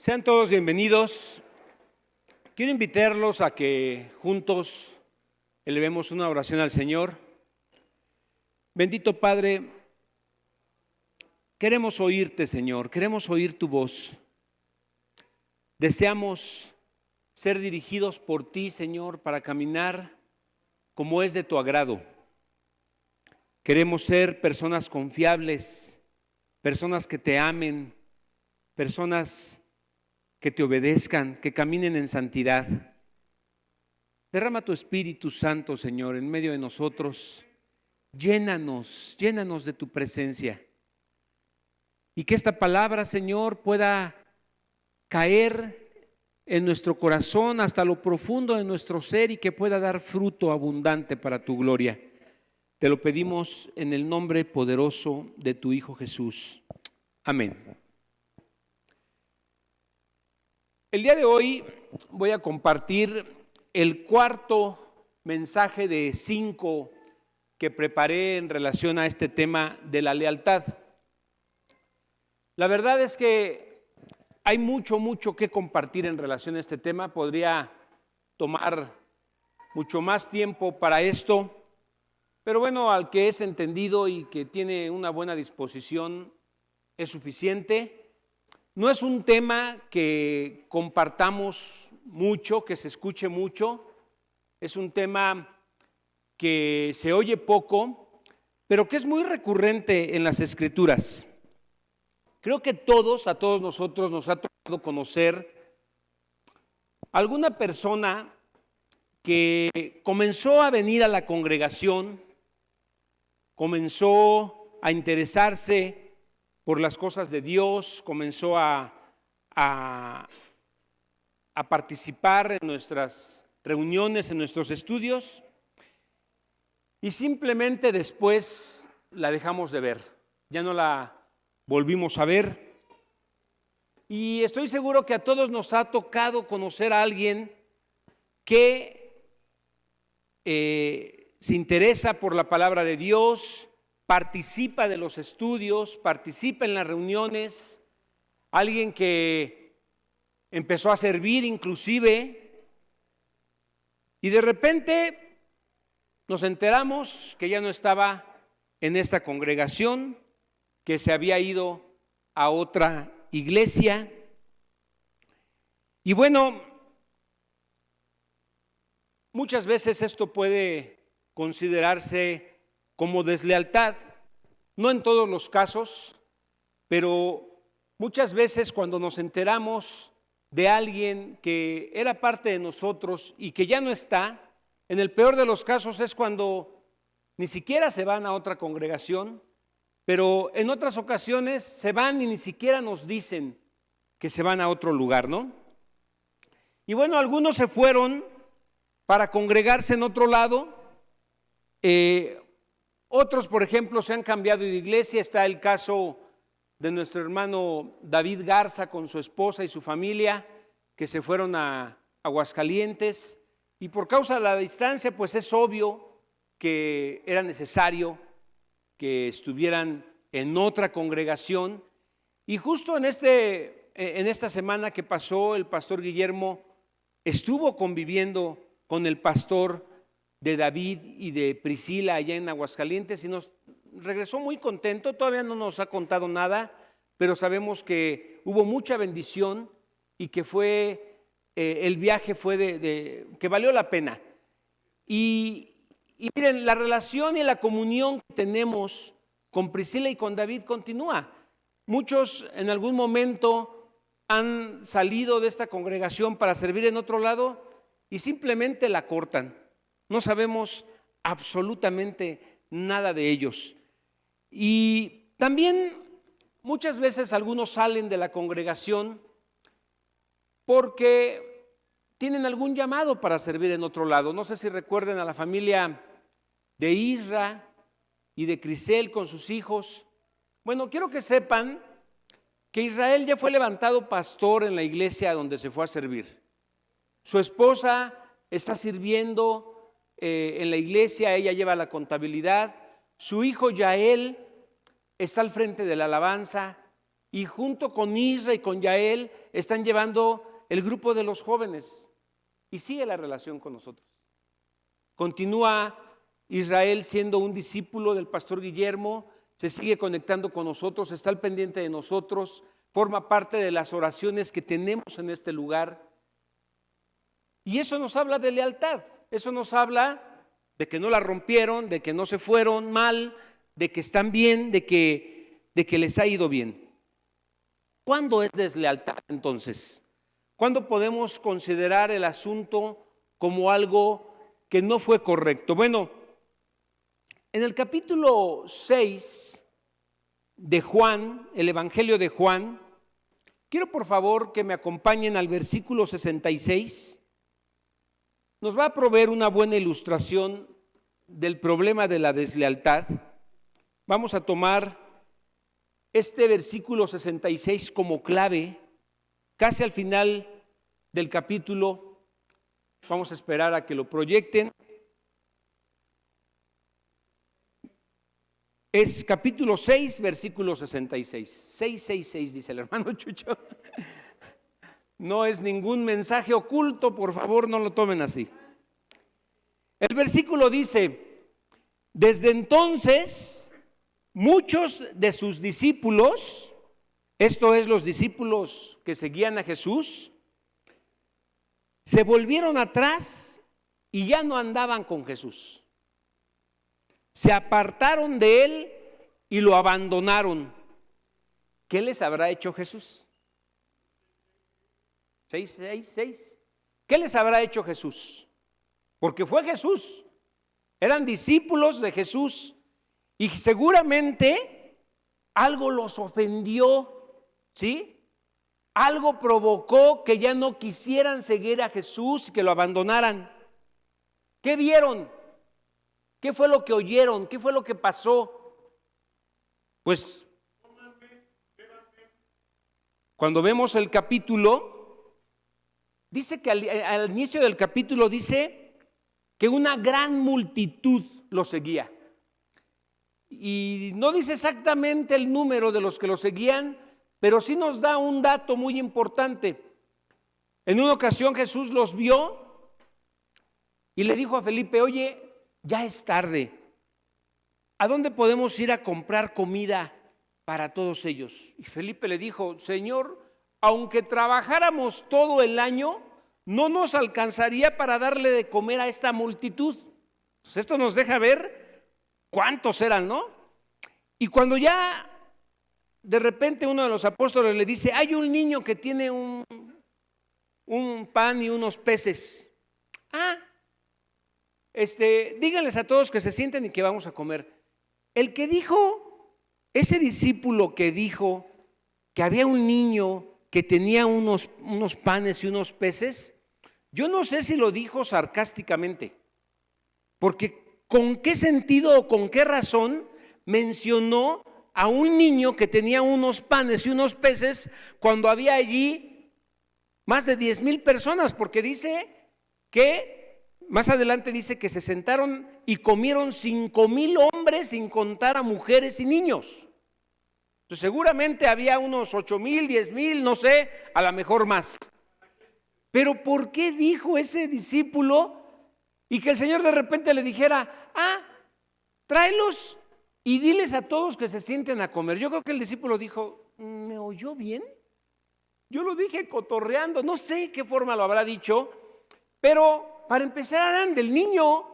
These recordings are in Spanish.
Sean todos bienvenidos. Quiero invitarlos a que juntos elevemos una oración al Señor. Bendito Padre, queremos oírte, Señor, queremos oír tu voz. Deseamos ser dirigidos por ti, Señor, para caminar como es de tu agrado. Queremos ser personas confiables, personas que te amen, personas que te obedezcan, que caminen en santidad. Derrama tu Espíritu Santo, Señor, en medio de nosotros. Llénanos de tu presencia. Y que esta palabra, Señor, pueda caer en nuestro corazón hasta lo profundo de nuestro ser y que pueda dar fruto abundante para tu gloria. Te lo pedimos en el nombre poderoso de tu Hijo Jesús. Amén. El día de hoy voy a compartir el cuarto mensaje de 5 que preparé en relación a este tema de la lealtad. La verdad es que hay mucho que compartir en relación a este tema. Podría tomar mucho más tiempo para esto, pero bueno, al que es entendido y que tiene una buena disposición es suficiente. No es un tema que compartamos mucho, que se escuche mucho, es un tema que se oye poco, pero que es muy recurrente en las Escrituras. Creo que a todos nosotros nos ha tocado conocer alguna persona que comenzó a venir a la congregación, comenzó a interesarse por las cosas de Dios, comenzó a participar en nuestras reuniones, en nuestros estudios, y simplemente después la dejamos de ver, ya no la volvimos a ver. Y estoy seguro que a todos nos ha tocado conocer a alguien que se interesa por la palabra de Dios, participa de los estudios, participa en las reuniones, alguien que empezó a servir inclusive, y de repente nos enteramos que ya no estaba en esta congregación, que se había ido a otra iglesia. Y bueno, muchas veces esto puede considerarse como deslealtad, no en todos los casos, pero muchas veces cuando nos enteramos de alguien que era parte de nosotros y que ya no está, en el peor de los casos es cuando ni siquiera se van a otra congregación, pero en otras ocasiones se van y ni siquiera nos dicen que se van a otro lugar, ¿no? Y bueno, algunos se fueron para congregarse en otro lado. Otros, por ejemplo, se han cambiado de iglesia. Está el caso de nuestro hermano David Garza con su esposa y su familia, que se fueron a Aguascalientes, y por causa de la distancia, pues es obvio que era necesario que estuvieran en otra congregación. Y justo en esta semana que pasó, el pastor Guillermo estuvo conviviendo con el pastor de David y de Priscila allá en Aguascalientes y nos regresó muy contento. Todavía no nos ha contado nada, pero sabemos que hubo mucha bendición y que el viaje fue que valió la pena. Y miren, la relación y la comunión que tenemos con Priscila y con David continúa. Muchos en algún momento han salido de esta congregación para servir en otro lado y simplemente la cortan. No sabemos absolutamente nada de ellos. Y también muchas veces algunos salen de la congregación porque tienen algún llamado para servir en otro lado. No sé si recuerden a la familia de Isra y de Crisel con sus hijos. Bueno, quiero que sepan que Israel ya fue levantado pastor en la iglesia donde se fue a servir. Su esposa está sirviendo en la iglesia, ella lleva la contabilidad. Su hijo Yael está al frente de la alabanza y junto con Isra y con Yael están llevando el grupo de los jóvenes y sigue la relación con nosotros. Continúa Israel siendo un discípulo del pastor Guillermo, se sigue conectando con nosotros, está al pendiente de nosotros, forma parte de las oraciones que tenemos en este lugar. Y eso nos habla de lealtad, eso nos habla de que no la rompieron, de que no se fueron mal, de que están bien, de que les ha ido bien. ¿Cuándo es deslealtad entonces? ¿Cuándo podemos considerar el asunto como algo que no fue correcto? Bueno, en el capítulo 6 de Juan, el Evangelio de Juan, quiero por favor que me acompañen al versículo 66. Nos va a proveer una buena ilustración del problema de la deslealtad. Vamos a tomar este versículo 66 como clave, casi al final del capítulo. Vamos a esperar a que lo proyecten. Es capítulo 6, versículo 66. 666 dice el hermano Chucho. No es ningún mensaje oculto, por favor, no lo tomen así. El versículo dice: desde entonces muchos de sus discípulos, esto es, los discípulos que seguían a Jesús, se volvieron atrás y ya no andaban con Jesús. Se apartaron de él y lo abandonaron. ¿Qué les habrá hecho Jesús? 6. ¿Qué les habrá hecho Jesús? Porque fue Jesús, eran discípulos de Jesús y seguramente algo los ofendió, ¿sí? Algo provocó que ya no quisieran seguir a Jesús y que lo abandonaran. ¿Qué vieron? ¿Qué fue lo que oyeron? ¿Qué fue lo que pasó? Pues cuando vemos el capítulo, dice que al inicio del capítulo dice que una gran multitud lo seguía. Y no dice exactamente el número de los que lo seguían, pero sí nos da un dato muy importante. En una ocasión Jesús los vio y le dijo a Felipe: oye, ya es tarde, ¿a dónde podemos ir a comprar comida para todos ellos? Y Felipe le dijo: Señor, aunque trabajáramos todo el año, no nos alcanzaría para darle de comer a esta multitud. Pues esto nos deja ver cuántos eran, ¿no? Y cuando ya de repente uno de los apóstoles le dice: hay un niño que tiene un pan y unos peces. Díganles a todos que se sienten y que vamos a comer. El que dijo, ese discípulo que dijo que había un niño que tenía unos panes y unos peces, yo no sé si lo dijo sarcásticamente, porque ¿con qué sentido o con qué razón mencionó a un niño que tenía unos panes y unos peces cuando había allí más de 10,000 personas? Porque dice que más adelante dice que se sentaron y comieron 5,000 hombres, sin contar a mujeres y niños. Entonces seguramente había unos 8,000, 10,000, no sé, a lo mejor más. Pero ¿por qué dijo ese discípulo y que el Señor de repente le dijera: tráelos y diles a todos que se sienten a comer? Yo creo que el discípulo dijo: ¿me oyó bien? Yo lo dije cotorreando, no sé qué forma lo habrá dicho, pero para empezar eran del niño.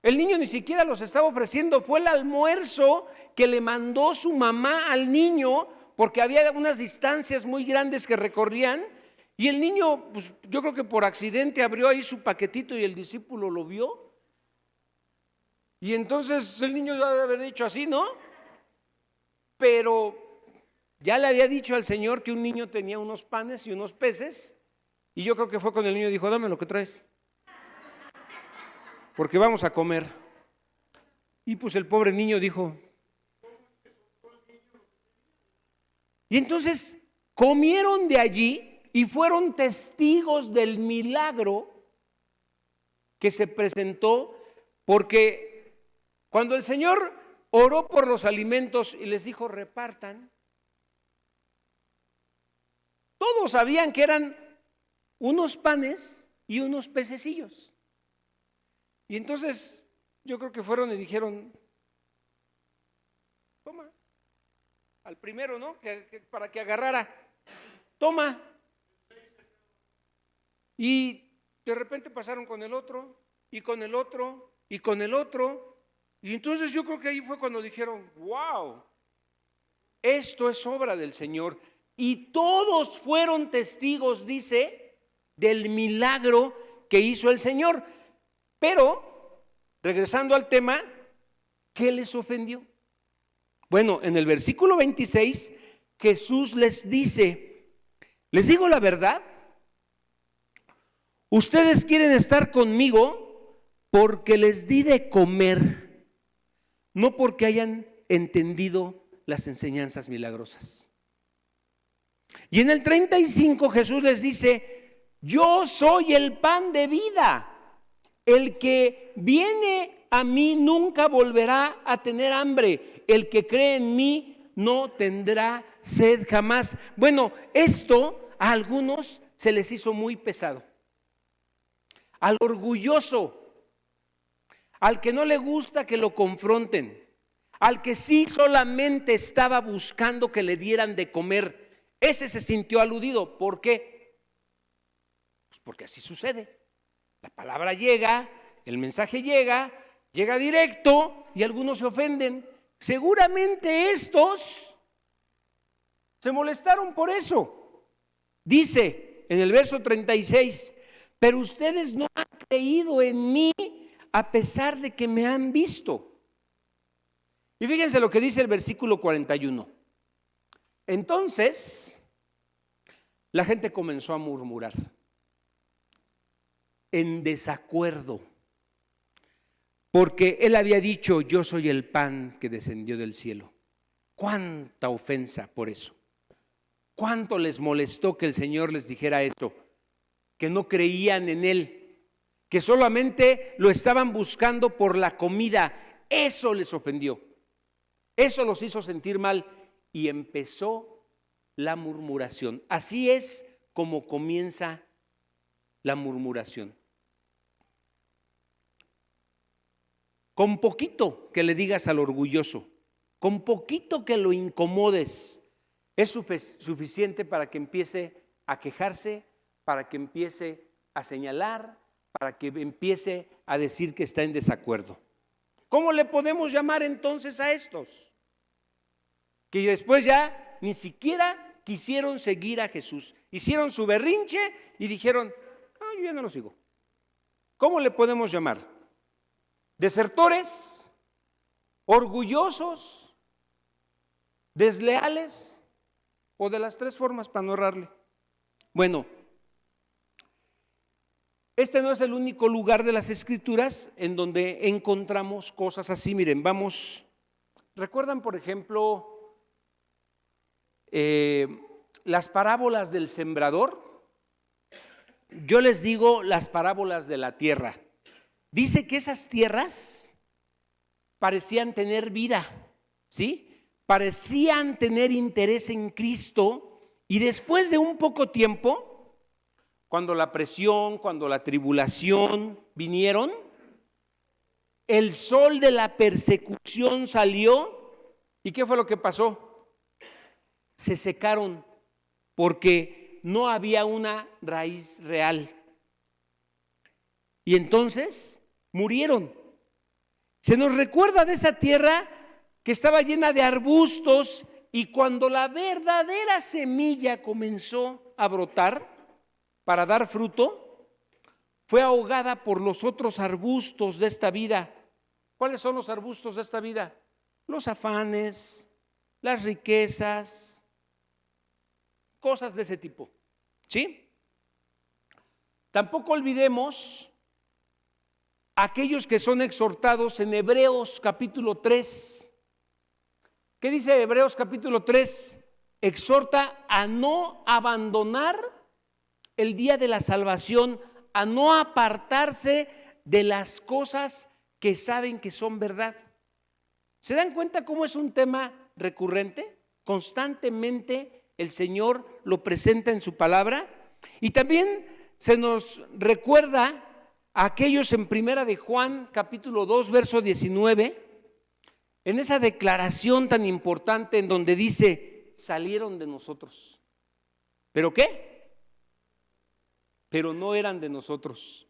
El niño ni siquiera los estaba ofreciendo, fue el almuerzo que le mandó su mamá al niño, porque había unas distancias muy grandes que recorrían, y el niño, pues yo creo que por accidente abrió ahí su paquetito y el discípulo lo vio. Y entonces el niño ya debe haber dicho así, ¿no? Pero ya le había dicho al Señor que un niño tenía unos panes y unos peces, y yo creo que fue cuando el niño dijo: dame lo que traes, porque vamos a comer. Y pues el pobre niño dijo. Y entonces comieron de allí y fueron testigos del milagro que se presentó, porque cuando el Señor oró por los alimentos y les dijo: repartan, Todos sabían que eran unos panes y unos pececillos. Y entonces yo creo que fueron y dijeron, toma, al primero, ¿no? Para que agarrara, toma. Y de repente pasaron con el otro, y con el otro, y con el otro. Y entonces yo creo que ahí fue cuando dijeron, wow, esto es obra del Señor. Y todos fueron testigos, dice, del milagro que hizo el Señor. Pero, regresando al tema, ¿qué les ofendió? Bueno, en el versículo 26, Jesús les dice, les digo la verdad, ustedes quieren estar conmigo porque les di de comer, no porque hayan entendido las enseñanzas milagrosas. Y en el 35 Jesús les dice, yo soy el pan de vida, el que viene a mí nunca volverá a tener hambre, el que cree en mí no tendrá sed jamás. Bueno, esto a algunos se les hizo muy pesado. Al orgulloso, al que no le gusta que lo confronten, al que sí solamente estaba buscando que le dieran de comer, ese se sintió aludido. ¿Por qué? Pues porque así sucede. La palabra llega, el mensaje llega directo y algunos se ofenden. Seguramente estos se molestaron por eso. Dice en el verso 36, pero ustedes no han creído en mí a pesar de que me han visto. Y fíjense lo que dice el versículo 41. Entonces, la gente comenzó a murmurar en desacuerdo, porque él había dicho, yo soy el pan que descendió del cielo. Cuánta ofensa por eso. Cuánto les molestó que el Señor les dijera esto, que no creían en él, que solamente lo estaban buscando por la comida. Eso les ofendió, eso los hizo sentir mal y empezó la murmuración. Así es como comienza la murmuración. Con poquito que le digas al orgulloso, con poquito que lo incomodes, es suficiente para que empiece a quejarse, para que empiece a señalar, para que empiece a decir que está en desacuerdo. ¿Cómo le podemos llamar entonces a estos? Que después ya ni siquiera quisieron seguir a Jesús. Hicieron su berrinche y dijeron, yo ya no lo sigo. ¿Cómo le podemos llamar? ¿Desertores? ¿Orgullosos? ¿Desleales? ¿O de las tres formas para no errarle? Bueno, este no es el único lugar de las Escrituras en donde encontramos cosas así. Miren, vamos, ¿recuerdan por ejemplo las parábolas del sembrador? Yo les digo las parábolas de la tierra. Dice que esas tierras parecían tener vida, ¿sí? Parecían tener interés en Cristo, y después de un poco tiempo, cuando la presión, cuando la tribulación vinieron, el sol de la persecución salió. ¿Y qué fue lo que pasó? Se secaron porque no había una raíz real. Y entonces murieron. Se nos recuerda de esa tierra que estaba llena de arbustos, y cuando la verdadera semilla comenzó a brotar para dar fruto, fue ahogada por los otros arbustos de esta vida. ¿Cuáles son los arbustos de esta vida? Los afanes, las riquezas, cosas de ese tipo, ¿sí? Tampoco olvidemos aquellos que son exhortados en Hebreos capítulo 3. ¿Qué dice Hebreos capítulo 3? Exhorta a no abandonar el día de la salvación, a no apartarse de las cosas que saben que son verdad. ¿Se dan cuenta cómo es un tema recurrente? Constantemente el Señor lo presenta en su palabra. Y también se nos recuerda a aquellos en Primera de Juan, capítulo 2, verso 19, en esa declaración tan importante en donde dice: salieron de nosotros. ¿Pero qué? Pero no eran de nosotros.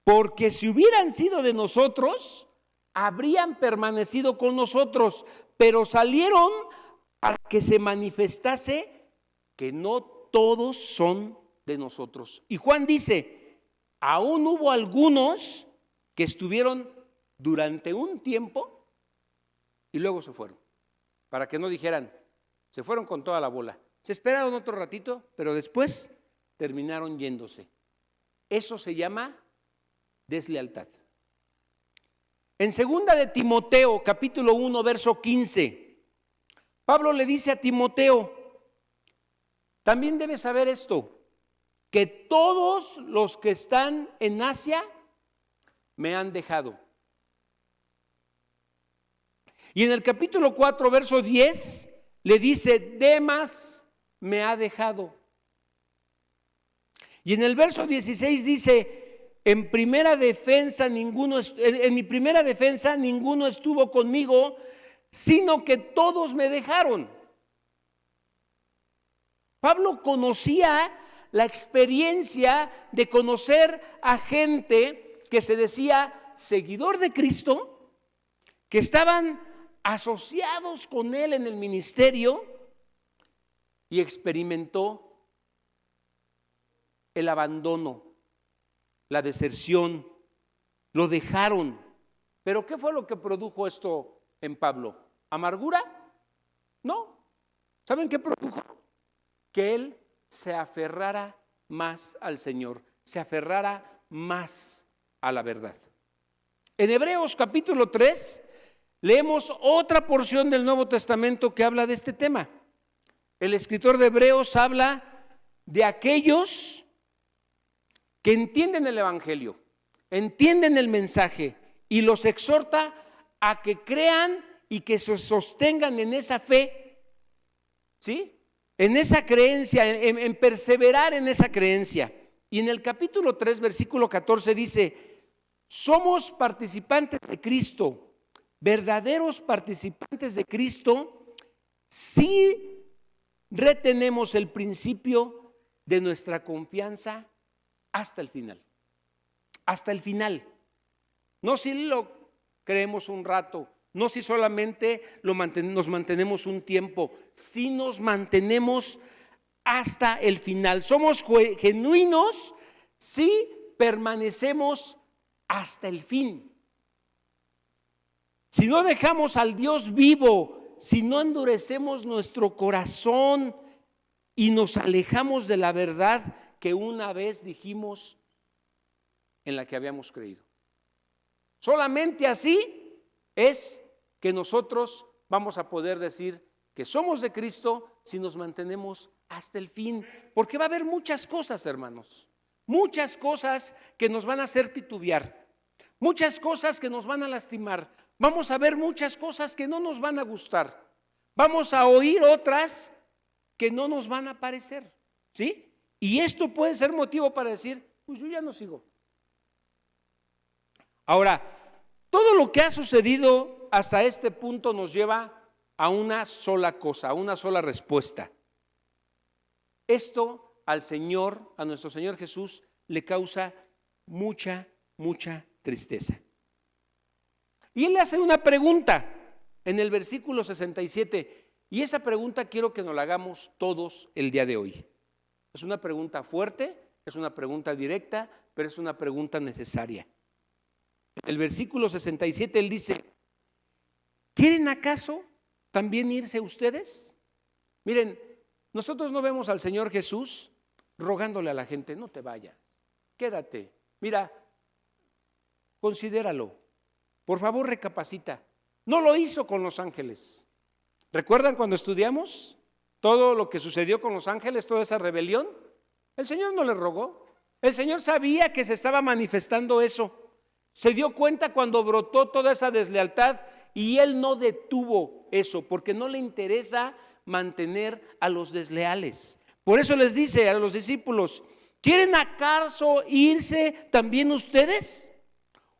Porque si hubieran sido de nosotros, habrían permanecido con nosotros, pero salieron para que se manifestase que no todos son de nosotros. Y Juan dice: aún hubo algunos que estuvieron durante un tiempo y luego se fueron, para que no dijeran, se fueron con toda la bola. Se esperaron otro ratito, pero después terminaron yéndose. Eso se llama deslealtad. En segunda de Timoteo, capítulo 1, verso 15, Pablo le dice a Timoteo: también debes saber esto, que todos los que están en Asia me han dejado. Y en el capítulo 4, verso 10, le dice: Demas me ha dejado. Y en el verso 16 dice: en mi primera defensa ninguno estuvo conmigo, sino que todos me dejaron. Pablo conocía la experiencia de conocer a gente que se decía seguidor de Cristo, que estaban asociados con él en el ministerio, y experimentó el abandono, la deserción, lo dejaron. ¿Pero qué fue lo que produjo esto en Pablo? ¿Amargura? No. ¿Saben qué produjo? Que él se aferrara más al Señor, se aferrara más a la verdad. En Hebreos capítulo 3 leemos otra porción del Nuevo Testamento que habla de este tema. El escritor de Hebreos habla de aquellos que entienden el Evangelio, entienden el mensaje, y los exhorta a que crean y que se sostengan en esa fe, ¿sí? En esa creencia, en perseverar en esa creencia. Y en el capítulo 3, versículo 14 dice: somos participantes de Cristo, verdaderos participantes de Cristo, si retenemos el principio de nuestra confianza hasta el final. Hasta el final. No si lo creemos un rato, no si solamente nos mantenemos un tiempo, si nos mantenemos hasta el final. Somos genuinos si permanecemos hasta el fin. Si no dejamos al Dios vivo, si no endurecemos nuestro corazón y nos alejamos de la verdad que una vez dijimos en la que habíamos creído. Solamente así es que nosotros vamos a poder decir que somos de Cristo si nos mantenemos hasta el fin, porque va a haber muchas cosas, hermanos, muchas cosas que nos van a hacer titubear, muchas cosas que nos van a lastimar, vamos a ver muchas cosas que no nos van a gustar, vamos a oír otras que no nos van a parecer, ¿sí? Y esto puede ser motivo para decir, pues yo ya no sigo. Ahora, todo lo que ha sucedido hasta este punto nos lleva a una sola cosa, a una sola respuesta. Esto al Señor, a nuestro Señor Jesús, le causa mucha tristeza. Y Él le hace una pregunta en el versículo 67, y esa pregunta quiero que nos la hagamos todos el día de hoy. Es una pregunta fuerte, es una pregunta directa, pero es una pregunta necesaria. El versículo 67 Él dice: ¿quieren acaso también irse ustedes? Miren, nosotros no vemos al Señor Jesús rogándole a la gente: no te vayas, quédate, mira, considéralo, por favor recapacita. No lo hizo con los ángeles. ¿Recuerdan cuando estudiamos todo lo que sucedió con los ángeles, toda esa rebelión? El Señor no le rogó. El Señor sabía que se estaba manifestando eso. Se dio cuenta cuando brotó toda esa deslealtad y Él no detuvo eso porque no le interesa mantener a los desleales. Por eso les dice a los discípulos: ¿quieren acaso irse también ustedes?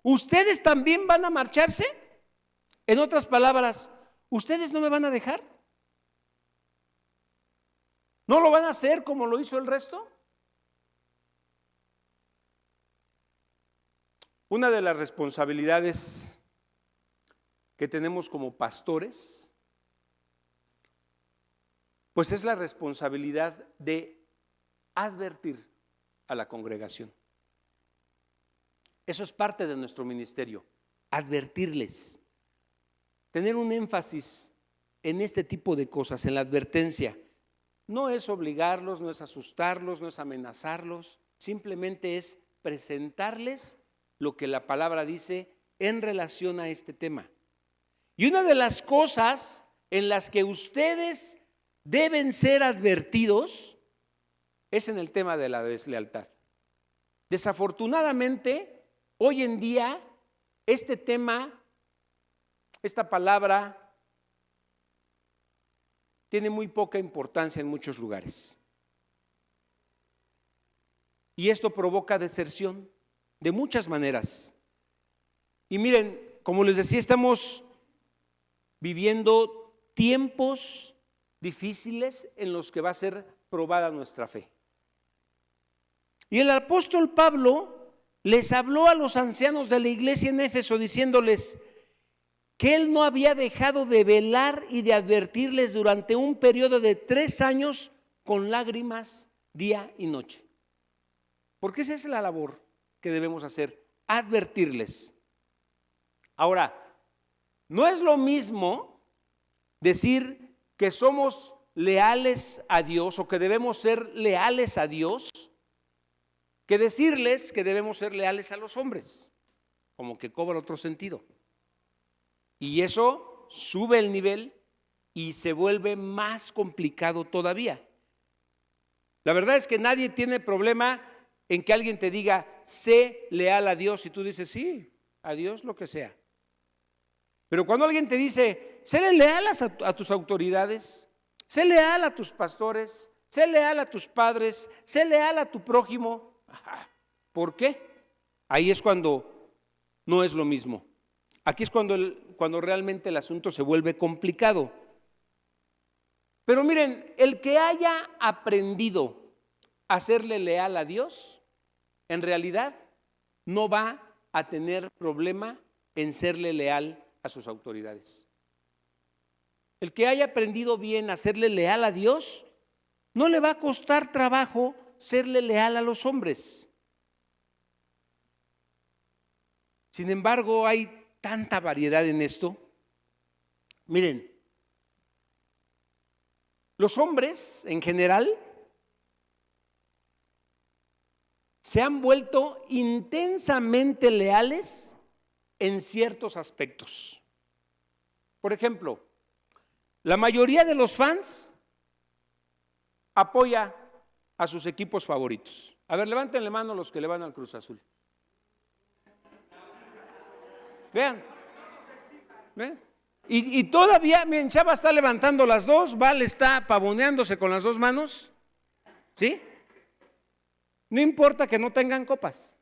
¿Ustedes también van a marcharse? En otras palabras, ¿ustedes no me van a dejar? ¿No lo van a hacer como lo hizo el resto? Una de las responsabilidades que tenemos como pastores, pues es la responsabilidad de advertir a la congregación. Eso es parte de nuestro ministerio, advertirles, tener un énfasis en este tipo de cosas, en la advertencia. No es obligarlos, no es asustarlos, no es amenazarlos, simplemente es presentarles lo que la palabra dice en relación a este tema. Y una de las cosas en las que ustedes deben ser advertidos es en el tema de la deslealtad. Desafortunadamente, hoy en día, este tema, esta palabra, tiene muy poca importancia en muchos lugares. Y esto provoca deserción de muchas maneras. Y miren, como les decía, estamos viviendo tiempos difíciles en los que va a ser probada nuestra fe. Y el apóstol Pablo les habló a los ancianos de la iglesia en Éfeso diciéndoles que él no había dejado de velar y de advertirles durante un periodo de 3 años con lágrimas día y noche. Porque esa es la labor que debemos hacer, advertirles. Ahora, no es lo mismo decir que somos leales a Dios o que debemos ser leales a Dios que decirles que debemos ser leales a los hombres, como que cobra otro sentido. Y eso sube el nivel y se vuelve más complicado todavía. La verdad es que nadie tiene problema en que alguien te diga, sé leal a Dios, y tú dices, sí, a Dios lo que sea. Pero cuando alguien te dice, sé leal a tus autoridades, sé leal a tus pastores, sé leal a tus padres, sé leal a tu prójimo, ¿por qué? Ahí es cuando no es lo mismo. Aquí es cuando realmente el asunto se vuelve complicado. Pero miren, el que haya aprendido a serle leal a Dios, en realidad no va a tener problema en serle leal a sus autoridades. El que haya aprendido bien a serle leal a Dios, no le va a costar trabajo serle leal a los hombres. Sin embargo, hay tanta variedad en esto. Miren, los hombres en general se han vuelto intensamente leales en ciertos aspectos. Por ejemplo, la mayoría de los fans apoya a sus equipos favoritos. A ver, levanten la mano los que le van al Cruz Azul. Vean. ¿Ven? Y todavía, miren, Chava está levantando las dos, Val está pavoneándose con las dos manos. ¿Sí? No importa que no tengan copas.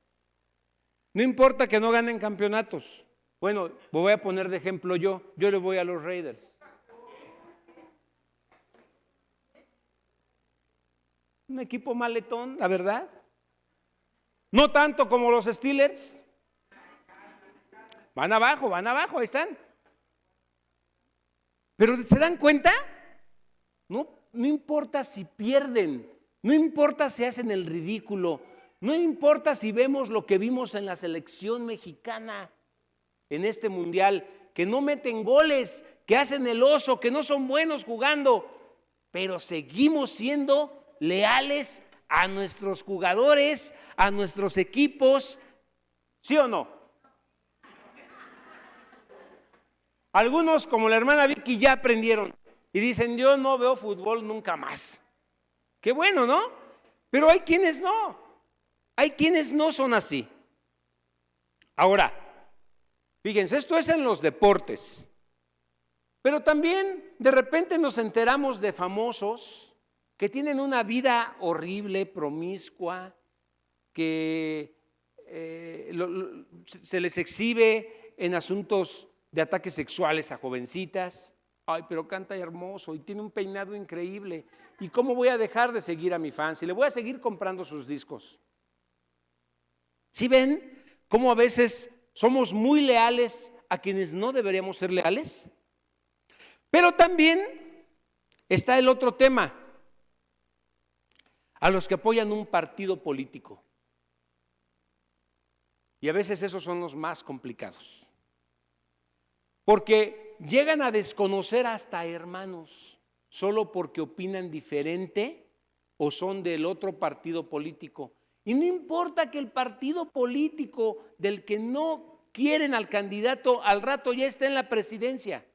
No importa que no ganen campeonatos. Bueno, voy a poner de ejemplo yo le voy a los Raiders. Un equipo maletón, la verdad. No tanto como los Steelers. Van abajo, ahí están. Pero ¿se dan cuenta? No importa si pierden, no importa si hacen el ridículo, no importa si vemos lo que vimos en la selección mexicana en este mundial, que no meten goles, que hacen el oso, que no son buenos jugando, pero seguimos siendo leales a nuestros jugadores, a nuestros equipos, ¿sí o no? Algunos, como la hermana Vicky, ya aprendieron y dicen, yo no veo fútbol nunca más. Qué bueno, ¿no? Pero hay quienes no son así. Ahora, fíjense, esto es en los deportes. Pero también de repente nos enteramos de famosos que tienen una vida horrible, promiscua, que se les exhibe en asuntos de ataques sexuales a jovencitas. Ay, pero canta hermoso y tiene un peinado increíble. ¿Y cómo voy a dejar de seguir a mi fan? Si le voy a seguir comprando sus discos. ¿Sí ven cómo a veces somos muy leales a quienes no deberíamos ser leales? Pero también está el otro tema, a los que apoyan un partido político. Y a veces esos son los más complicados, porque llegan a desconocer hasta hermanos, solo porque opinan diferente o son del otro partido político. Y no importa que el partido político del que no quieren al candidato al rato ya esté en la presidencia.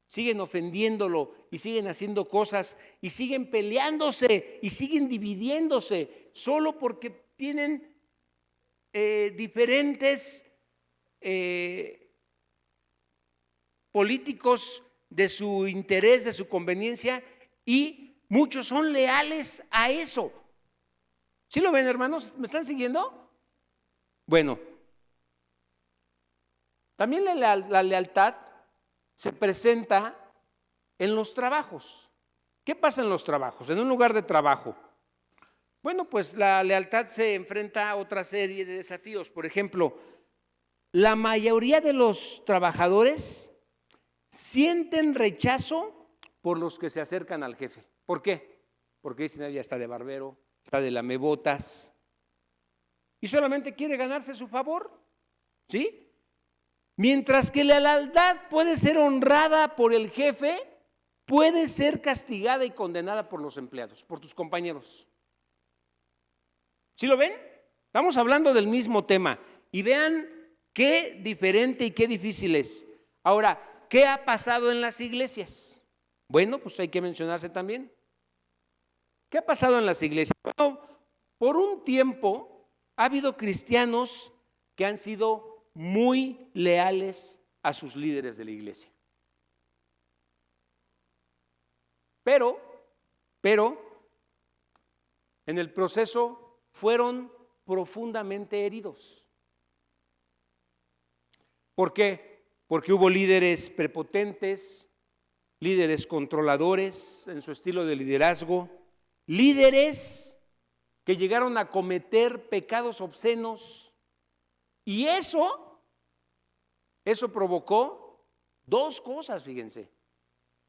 Siguen ofendiéndolo y siguen haciendo cosas y siguen peleándose y siguen dividiéndose solo porque tienen diferentes políticos de su interés, de su conveniencia, y muchos son leales a eso. ¿Sí lo ven, hermanos? ¿Me están siguiendo? Bueno, también la lealtad se presenta en los trabajos. ¿Qué pasa en los trabajos? En un lugar de trabajo. Bueno, pues la lealtad se enfrenta a otra serie de desafíos. Por ejemplo, la mayoría de los trabajadores sienten rechazo por los que se acercan al jefe. ¿Por qué? Porque dicen, ya está de barbero, está de lamebotas, y solamente quiere ganarse su favor, ¿sí? Mientras que la lealtad puede ser honrada por el jefe, puede ser castigada y condenada por los empleados, por tus compañeros. ¿Sí lo ven? Estamos hablando del mismo tema y vean qué diferente y qué difícil es. Ahora, ¿qué ha pasado en las iglesias? Bueno, pues hay que mencionarse también. ¿Qué ha pasado en las iglesias? Bueno, por un tiempo ha habido cristianos que han sido muy leales a sus líderes de la iglesia. Pero, en el proceso fueron profundamente heridos. ¿Por qué? Porque hubo líderes prepotentes, líderes controladores en su estilo de liderazgo, líderes que llegaron a cometer pecados obscenos, y eso provocó dos cosas, fíjense: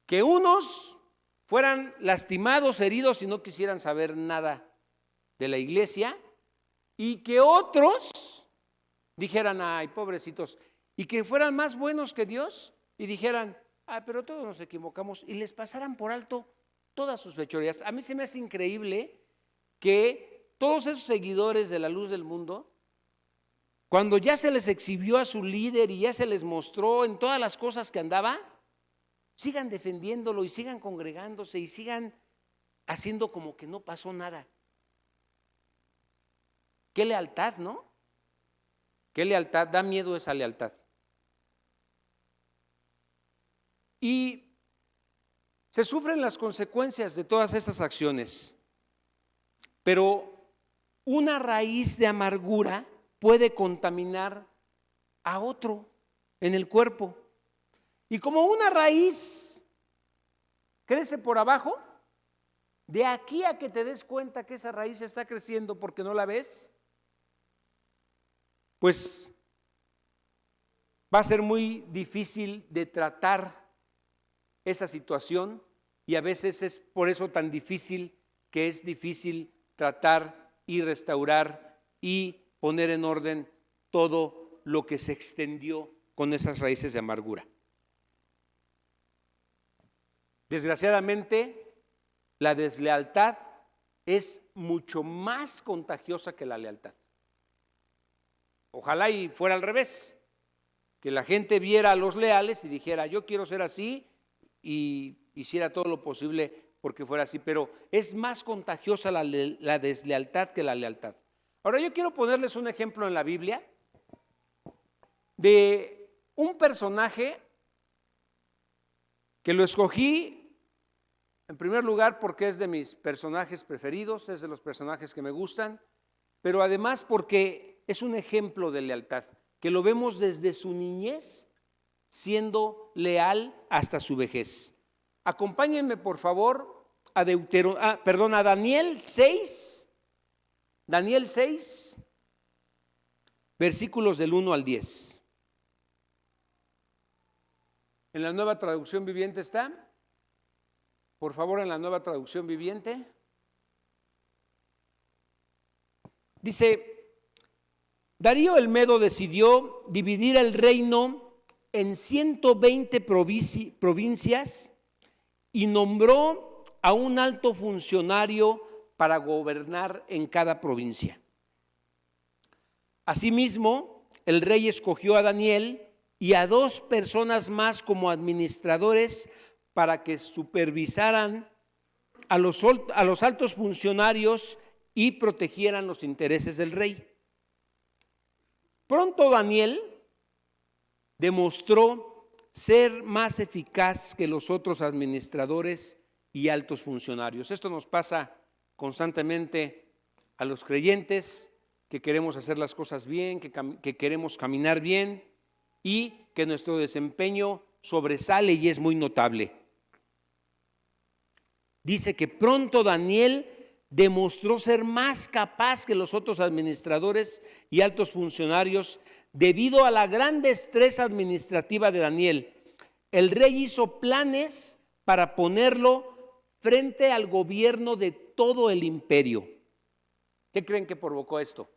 que unos fueran lastimados, heridos y no quisieran saber nada de la iglesia, y que otros dijeran, ay, pobrecitos, y que fueran más buenos que Dios y dijeran, pero todos nos equivocamos, y les pasaran por alto todas sus fechorías. A mí se me hace increíble que todos esos seguidores de la luz del mundo, cuando ya se les exhibió a su líder y ya se les mostró en todas las cosas que andaba, sigan defendiéndolo y sigan congregándose y sigan haciendo como que no pasó nada. Qué lealtad, ¿no? Qué lealtad, da miedo esa lealtad. Y se sufren las consecuencias de todas estas acciones, pero una raíz de amargura puede contaminar a otro en el cuerpo. Y como una raíz crece por abajo, de aquí a que te des cuenta que esa raíz está creciendo porque no la ves, pues va a ser muy difícil de tratar esa situación, y a veces es por eso tan difícil que es difícil tratar y restaurar y poner en orden todo lo que se extendió con esas raíces de amargura. Desgraciadamente, la deslealtad es mucho más contagiosa que la lealtad. Ojalá y fuera al revés, que la gente viera a los leales y dijera, yo quiero ser así, y hiciera todo lo posible porque fuera así, pero es más contagiosa la deslealtad que la lealtad. Ahora yo quiero ponerles un ejemplo en la Biblia de un personaje que lo escogí en primer lugar porque es de mis personajes preferidos, es de los personajes que me gustan, pero además porque es un ejemplo de lealtad, que lo vemos desde su niñez siendo leal hasta su vejez. Acompáñenme por favor a Daniel 6, versículos del 1 al 10. ¿En la Nueva Traducción Viviente está? Por favor, en la Nueva Traducción Viviente. Dice: Darío el Medo decidió dividir el reino en 120 provincias y nombró a un alto funcionario para gobernar en cada provincia. Asimismo, el rey escogió a Daniel y a 2 personas más como administradores para que supervisaran a los altos funcionarios y protegieran los intereses del rey. Pronto Daniel demostró ser más eficaz que los otros administradores y altos funcionarios. Esto nos pasa constantemente a los creyentes que queremos hacer las cosas bien, que queremos caminar bien y que nuestro desempeño sobresale y es muy notable. Dice que pronto Daniel demostró ser más capaz que los otros administradores y altos funcionarios debido a la gran destreza administrativa de Daniel. El rey hizo planes para ponerlo frente al gobierno de todo el imperio. ¿Qué creen que provocó esto?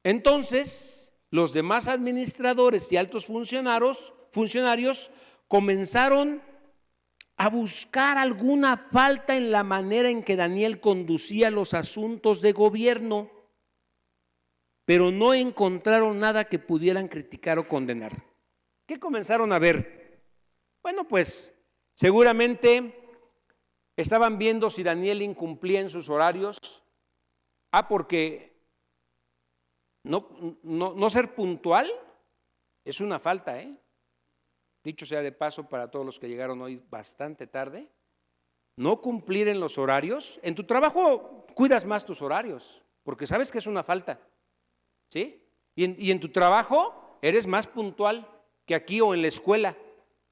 Entonces, los demás administradores y altos funcionarios comenzaron a buscar alguna falta en la manera en que Daniel conducía los asuntos de gobierno, pero no encontraron nada que pudieran criticar o condenar. ¿Qué comenzaron a ver? Bueno, pues seguramente estaban viendo si Daniel incumplía en sus horarios. Porque no ser puntual es una falta, Dicho sea de paso para todos los que llegaron hoy bastante tarde, no cumplir en los horarios. En tu trabajo cuidas más tus horarios, porque sabes que es una falta, ¿sí? Y en tu trabajo eres más puntual que aquí o en la escuela.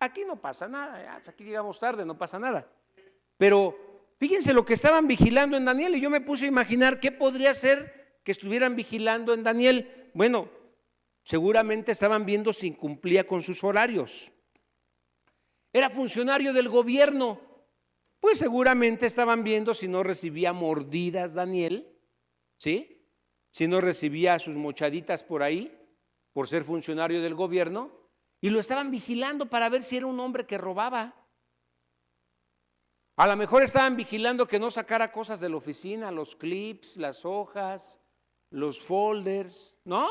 Aquí no pasa nada, aquí llegamos tarde, no pasa nada. Pero fíjense lo que estaban vigilando en Daniel, y yo me puse a imaginar qué podría ser que estuvieran vigilando en Daniel. Bueno, seguramente estaban viendo si cumplía con sus horarios. Era funcionario del gobierno, pues seguramente estaban viendo si no recibía mordidas Daniel, ¿sí? Si no recibía sus mochaditas por ahí, por ser funcionario del gobierno, y lo estaban vigilando para ver si era un hombre que robaba. A lo mejor estaban vigilando que no sacara cosas de la oficina, los clips, las hojas, los folders, ¿no?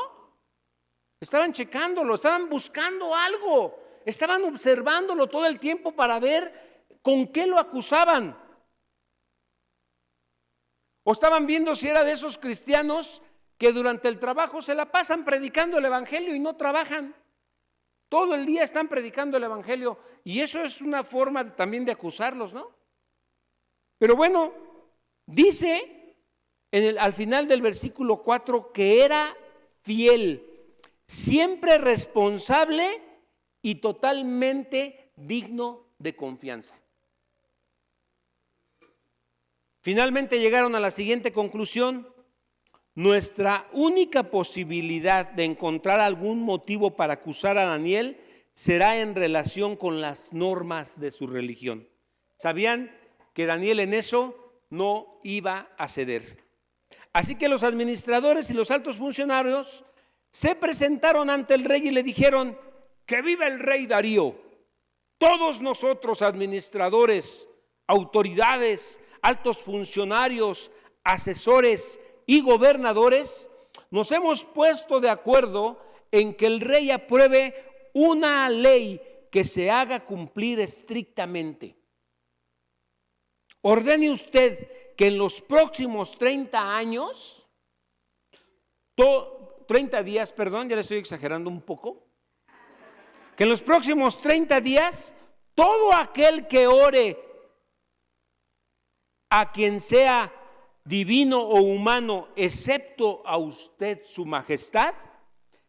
Estaban checándolo, estaban buscando algo, estaban observándolo todo el tiempo para ver con qué lo acusaban. O estaban viendo si era de esos cristianos que durante el trabajo se la pasan predicando el evangelio y no trabajan. Todo el día están predicando el evangelio, y eso es una forma también de acusarlos, ¿no? Pero bueno, dice al final del versículo 4 que era fiel, siempre responsable y totalmente digno de confianza. Finalmente llegaron a la siguiente conclusión: nuestra única posibilidad de encontrar algún motivo para acusar a Daniel será en relación con las normas de su religión. ¿Sabían que Daniel en eso no iba a ceder? Así que los administradores y los altos funcionarios se presentaron ante el rey y le dijeron: ¡que viva el rey Darío! Todos nosotros, administradores, autoridades, altos funcionarios, asesores y gobernadores, nos hemos puesto de acuerdo en que el rey apruebe una ley que se haga cumplir estrictamente. Ordene usted que en los próximos 30 años, 30 días, perdón, ya le estoy exagerando un poco, que en los próximos 30 días todo aquel que ore a quien sea divino o humano, excepto a usted, su majestad,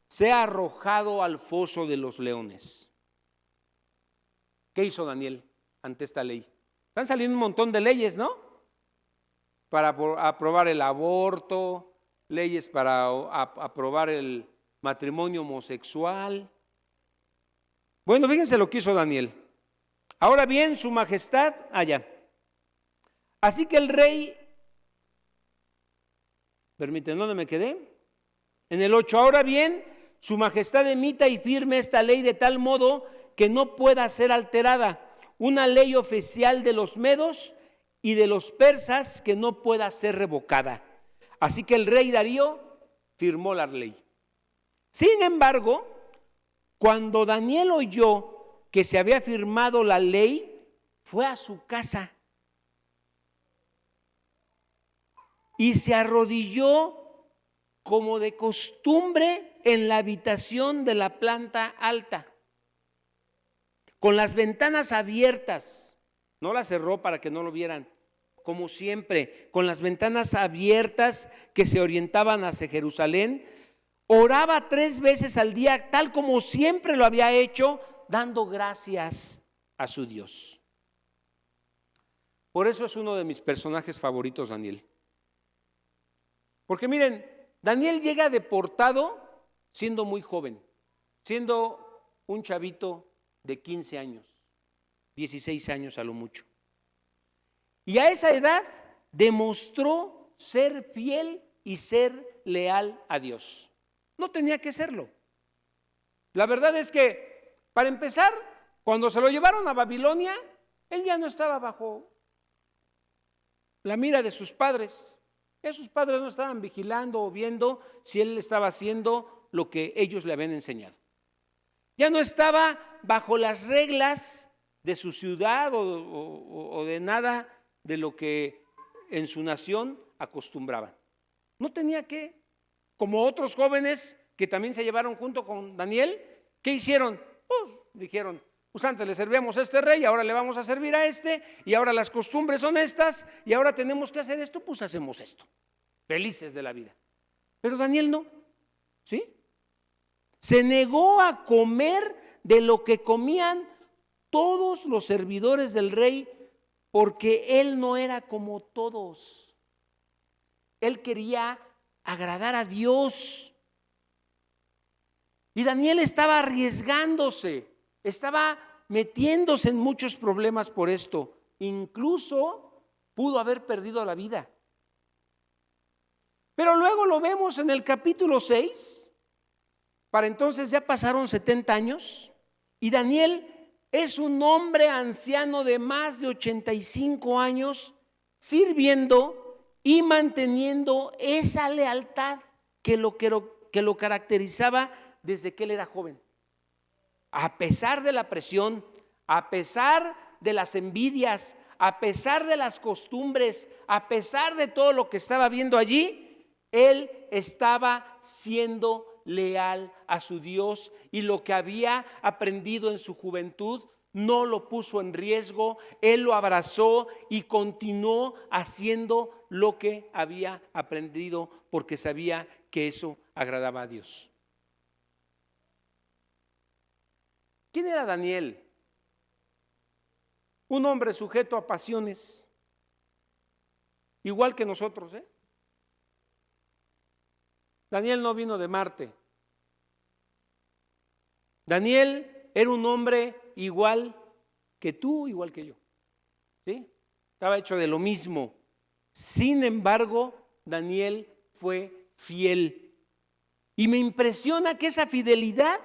sea arrojado al foso de los leones. ¿Qué hizo Daniel ante esta ley? Están saliendo un montón de leyes, ¿no? Para aprobar el aborto, leyes para aprobar el matrimonio homosexual. Bueno, fíjense lo que hizo Daniel. Ahora bien, su majestad, allá. Así que el rey, permítanme, ¿dónde me quedé? En el 8. Ahora bien, su majestad emita y firme esta ley de tal modo que no pueda ser alterada, una ley oficial de los medos y de los persas que no pueda ser revocada. Así que el rey Darío firmó la ley. Sin embargo, cuando Daniel oyó que se había firmado la ley, fue a su casa y se arrodilló como de costumbre en la habitación de la planta alta, con las ventanas abiertas. No las cerró para que no lo vieran, como siempre, con las ventanas abiertas que se orientaban hacia Jerusalén. Oraba 3 veces al día, tal como siempre lo había hecho, dando gracias a su Dios. Por eso es uno de mis personajes favoritos, Daniel. Porque miren, Daniel llega deportado siendo muy joven, siendo un chavito de 15 años, 16 años a lo mucho. Y a esa edad demostró ser fiel y ser leal a Dios. No tenía que serlo. La verdad es que, para empezar, cuando se lo llevaron a Babilonia, él ya no estaba bajo la mira de sus padres. Ya sus padres no estaban vigilando o viendo si él estaba haciendo lo que ellos le habían enseñado. Ya no estaba bajo las reglas de su ciudad o de nada de lo que en su nación acostumbraban. No tenía que, como otros jóvenes que también se llevaron junto con Daniel, ¿qué hicieron? Pues dijeron, pues antes le servíamos a este rey, ahora le vamos a servir a este, y ahora las costumbres son estas, y ahora tenemos que hacer esto, pues hacemos esto. Felices de la vida. Pero Daniel no, ¿sí? Se negó a comer de lo que comían todos los servidores del rey, porque él no era como todos. Él quería agradar a Dios. Y Daniel estaba arriesgándose, estaba metiéndose en muchos problemas por esto. Incluso pudo haber perdido la vida. Pero luego lo vemos en el capítulo 6. Para entonces ya pasaron 70 años y Daniel es un hombre anciano de más de 85 años sirviendo y manteniendo esa lealtad que lo caracterizaba desde que él era joven. A pesar de la presión, a pesar de las envidias, a pesar de las costumbres, a pesar de todo lo que estaba viendo allí, él estaba siendo leal a su Dios y lo que había aprendido en su juventud no lo puso en riesgo. Él lo abrazó y continuó haciendo lo que había aprendido porque sabía que eso agradaba a Dios. ¿Quién era Daniel? Un hombre sujeto a pasiones, igual que nosotros, Daniel no vino de Marte. Daniel era un hombre igual que tú, igual que yo, ¿sí? Estaba hecho de lo mismo. Sin embargo, Daniel fue fiel. Y me impresiona que esa fidelidad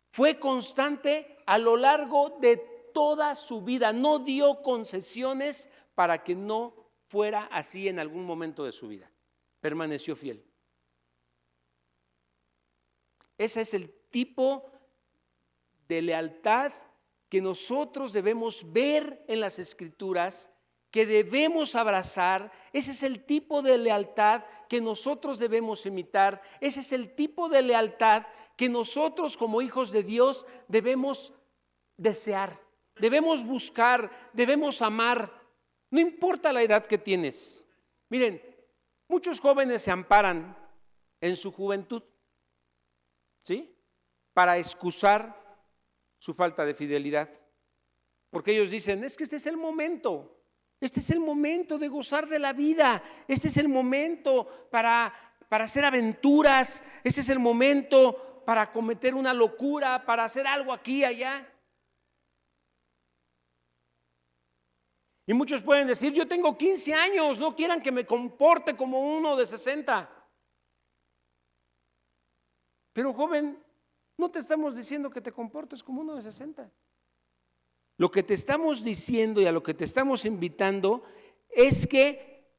fue constante a lo largo de toda su vida. No dio concesiones para que no fuera así en algún momento de su vida. Permaneció fiel. Ese es el tipo de lealtad que nosotros debemos ver en las Escrituras, que debemos abrazar. Ese es el tipo de lealtad que nosotros debemos imitar. Ese es el tipo de lealtad que nosotros como hijos de Dios debemos desear. debemos buscar, debemos amar, no importa la edad que tienes. Miren, muchos jóvenes se amparan en su juventud, ¿sí? Para excusar su falta de fidelidad. Porque ellos dicen, es que este es el momento de gozar de la vida, este es el momento para hacer aventuras, este es el momento para cometer una locura, para hacer algo aquí y allá. Y muchos pueden decir, yo tengo 15 años, no quieran que me comporte como uno de 60. Pero joven, no te estamos diciendo que te comportes como uno de 60. Lo que te estamos diciendo y a lo que te estamos invitando es que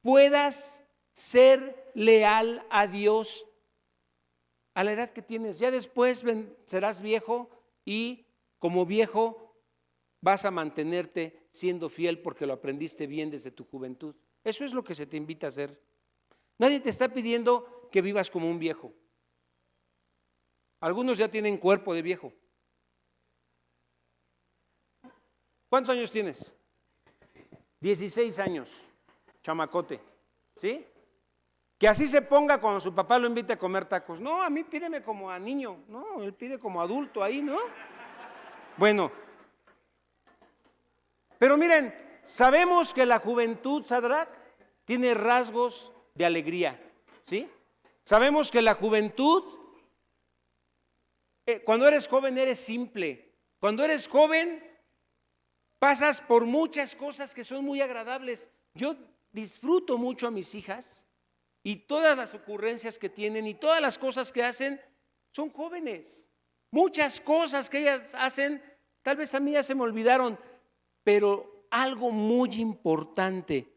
puedas ser leal a Dios a la edad que tienes. Ya después serás viejo y como viejo vas a mantenerte siendo fiel porque lo aprendiste bien desde tu juventud. Eso es lo que se te invita a hacer. Nadie te está pidiendo que vivas como un viejo. Algunos ya tienen cuerpo de viejo. ¿Cuántos años tienes? 16 años, chamacote, ¿sí? Que así se ponga cuando su papá lo invite a comer tacos. No, a mí pídeme como a niño, no, él pide como adulto ahí, ¿no? Bueno, pero miren, sabemos que la juventud, Sadrach, tiene rasgos de alegría, ¿sí? Sabemos que la juventud, cuando eres joven eres simple, cuando eres joven pasas por muchas cosas que son muy agradables. Yo disfruto mucho a mis hijas y todas las ocurrencias que tienen y todas las cosas que hacen son jóvenes. Muchas cosas que ellas hacen, tal vez a mí ya se me olvidaron, pero algo muy importante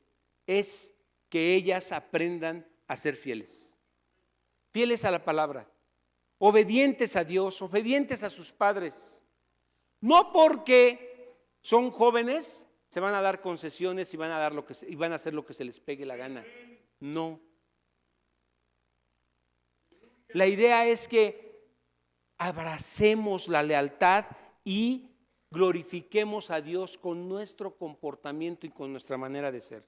es que ellas aprendan a ser fieles. Fieles a la palabra, obedientes a Dios, obedientes a sus padres. No porque son jóvenes, se van a dar concesiones y van a hacer lo que se les pegue la gana. No. La idea es que abracemos la lealtad y glorifiquemos a Dios con nuestro comportamiento y con nuestra manera de ser.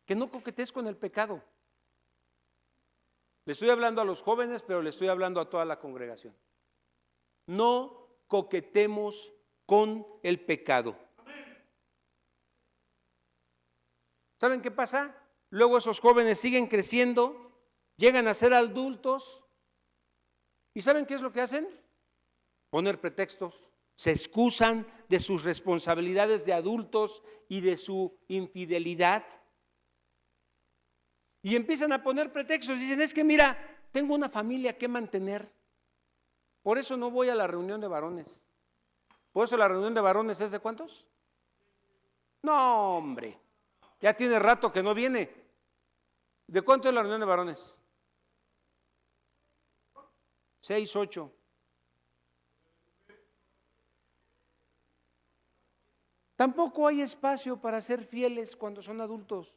Que no coquetees con el pecado. Le estoy hablando a los jóvenes, pero le estoy hablando a toda la congregación. No coquetemos con el pecado. ¿Saben qué pasa? Luego esos jóvenes siguen creciendo, llegan a ser adultos y ¿saben qué es lo que hacen? Poner pretextos, se excusan de sus responsabilidades de adultos y de su infidelidad y empiezan a poner pretextos. Dicen, es que mira, tengo una familia que mantener, por eso no voy a la reunión de varones. ¿Por eso la reunión de varones es de cuántos? No, hombre, ya tiene rato que no viene. ¿De cuánto es la reunión de varones? 6, 8. Tampoco hay espacio para ser fieles cuando son adultos.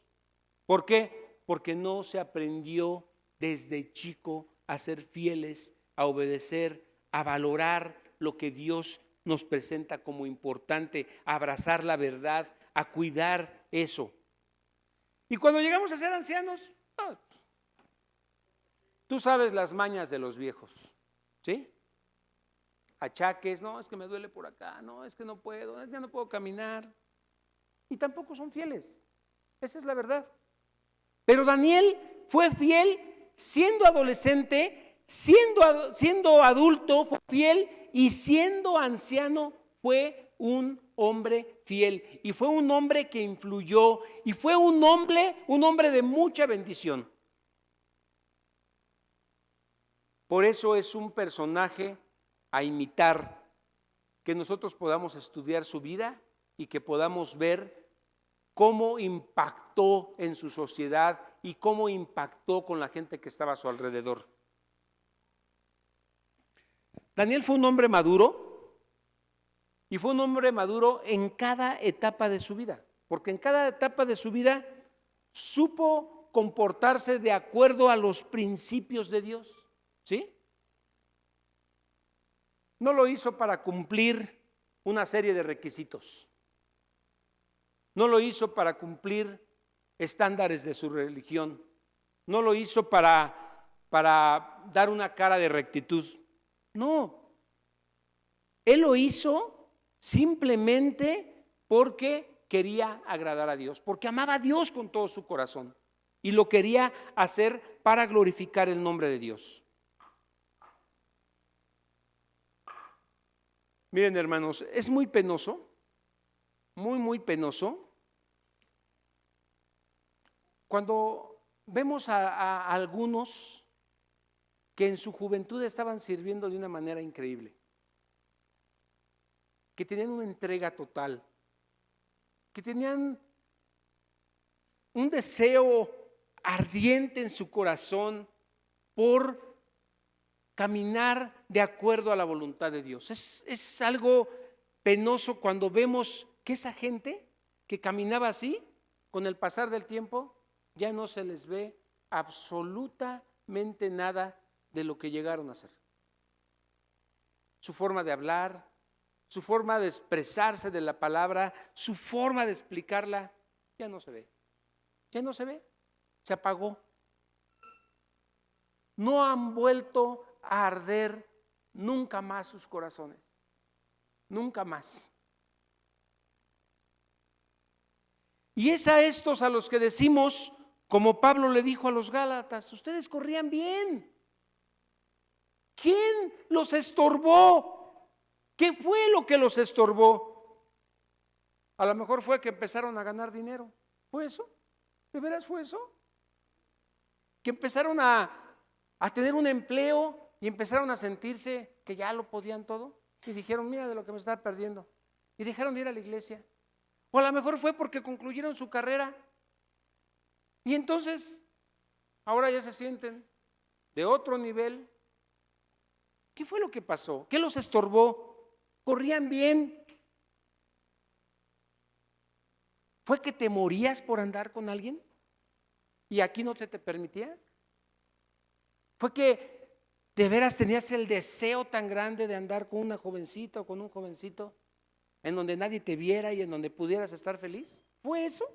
¿Por qué? Porque no se aprendió desde chico a ser fieles, a obedecer, a valorar lo que Dios nos presenta como importante, a abrazar la verdad, a cuidar eso. Y cuando llegamos a ser ancianos, tú sabes las mañas de los viejos, ¿sí? Achaques, no, es que me duele por acá, no, es que no puedo, es que no puedo caminar. Y tampoco son fieles, esa es la verdad. Pero Daniel fue fiel siendo adolescente, siendo adulto, fue fiel, y siendo anciano fue un hombre fiel y fue un hombre que influyó y fue un hombre de mucha bendición. Por eso es un personaje a imitar, que nosotros podamos estudiar su vida y que podamos ver cómo impactó en su sociedad y cómo impactó con la gente que estaba a su alrededor. Daniel fue un hombre maduro y fue un hombre maduro en cada etapa de su vida, porque en cada etapa de su vida supo comportarse de acuerdo a los principios de Dios, ¿sí? No lo hizo para cumplir una serie de requisitos. No lo hizo para cumplir estándares de su religión. No lo hizo para dar una cara de rectitud. No. Él lo hizo simplemente porque quería agradar a Dios, porque amaba a Dios con todo su corazón y lo quería hacer para glorificar el nombre de Dios. Miren, hermanos, es muy penoso, muy penoso, cuando vemos a algunos que en su juventud estaban sirviendo de una manera increíble, que tenían una entrega total, que tenían un deseo ardiente en su corazón por caminar de acuerdo a la voluntad de Dios. Es algo penoso cuando vemos que esa gente que caminaba así, con el pasar del tiempo, ya no se les ve absolutamente nada de lo que llegaron a ser. Su forma de hablar, su forma de expresarse de la palabra, su forma de explicarla, ya no se ve. Ya no se ve, se apagó. No han vuelto a arder nunca más sus corazones, nunca más. Y es a estos a los que decimos, como Pablo le dijo a los Gálatas, ustedes corrían bien. ¿Quién los estorbó? ¿Qué fue lo que los estorbó? A lo mejor fue que empezaron a ganar dinero. ¿Fue eso? ¿De veras fue eso? Que empezaron a tener un empleo y empezaron a sentirse que ya lo podían todo y dijeron, mira de lo que me estaba perdiendo, y dejaron de ir a la iglesia. O a lo mejor fue porque concluyeron su carrera y entonces ahora ya se sienten de otro nivel. ¿Qué fue lo que pasó? ¿Qué los estorbó? ¿Corrían bien? ¿Fue que te morías por andar con alguien y aquí no se te permitía? ¿Fue que de veras tenías el deseo tan grande de andar con una jovencita o con un jovencito en donde nadie te viera y en donde pudieras estar feliz? ¿Fue eso?